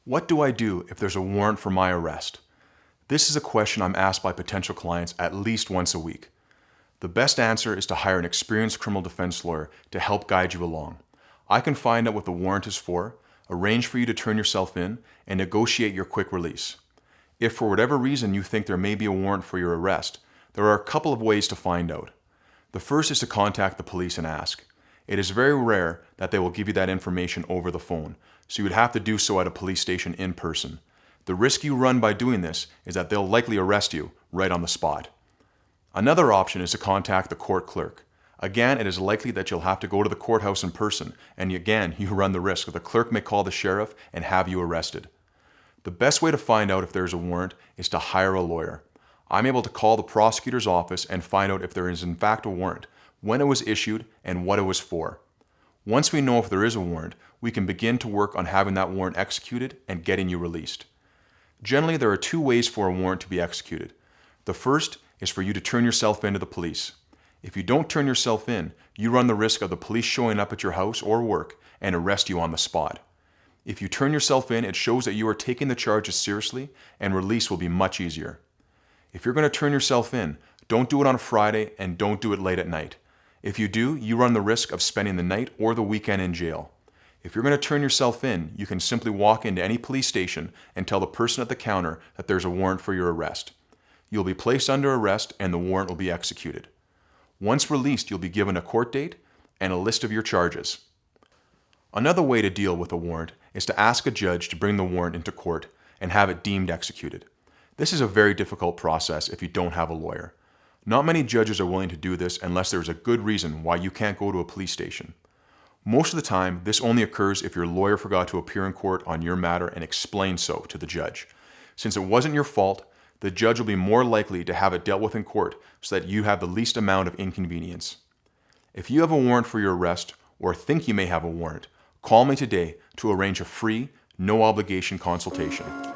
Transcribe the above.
What do I do if there's a warrant for my arrest? This is a question I'm asked by potential clients at least once a week. The best answer is to hire an experienced criminal defense lawyer to help guide you along. I can find out what the warrant is for, arrange for you to turn yourself in, and negotiate your quick release. If for whatever reason you think there may be a warrant for your arrest, there are a couple of ways to find out. The first is to contact the police and ask. It is very rare that they will give you that information over the phone, so you would have to do so at a police station in person. The risk you run by doing this is that they'll likely arrest you right on the spot. Another option is to contact the court clerk. Again, it is likely that you'll have to go to the courthouse in person, and again, you run the risk that the clerk may call the sheriff and have you arrested. The best way to find out if there is a warrant is to hire a lawyer. I'm able to call the prosecutor's office and find out if there is in fact a warrant, when it was issued, and what it was for. Once we know if there is a warrant, we can begin to work on having that warrant executed and getting you released. Generally, there are two ways for a warrant to be executed. The first is for you to turn yourself in to the police. If you don't turn yourself in, you run the risk of the police showing up at your house or work and arrest you on the spot. If you turn yourself in, it shows that you are taking the charges seriously, and release will be much easier. If you're going to turn yourself in, don't do it on a Friday and don't do it late at night. If you do, you run the risk of spending the night or the weekend in jail. If you're going to turn yourself in, you can simply walk into any police station and tell the person at the counter that there's a warrant for your arrest. You'll be placed under arrest and the warrant will be executed. Once released, you'll be given a court date and a list of your charges. Another way to deal with a warrant is to ask a judge to bring the warrant into court and have it deemed executed. This is a very difficult process if you don't have a lawyer. Not many judges are willing to do this unless there is a good reason why you can't go to a police station. Most of the time, this only occurs if your lawyer forgot to appear in court on your matter and explain so to the judge. Since it wasn't your fault, the judge will be more likely to have it dealt with in court so that you have the least amount of inconvenience. If you have a warrant for your arrest or think you may have a warrant, call me today to arrange a free, no obligation consultation.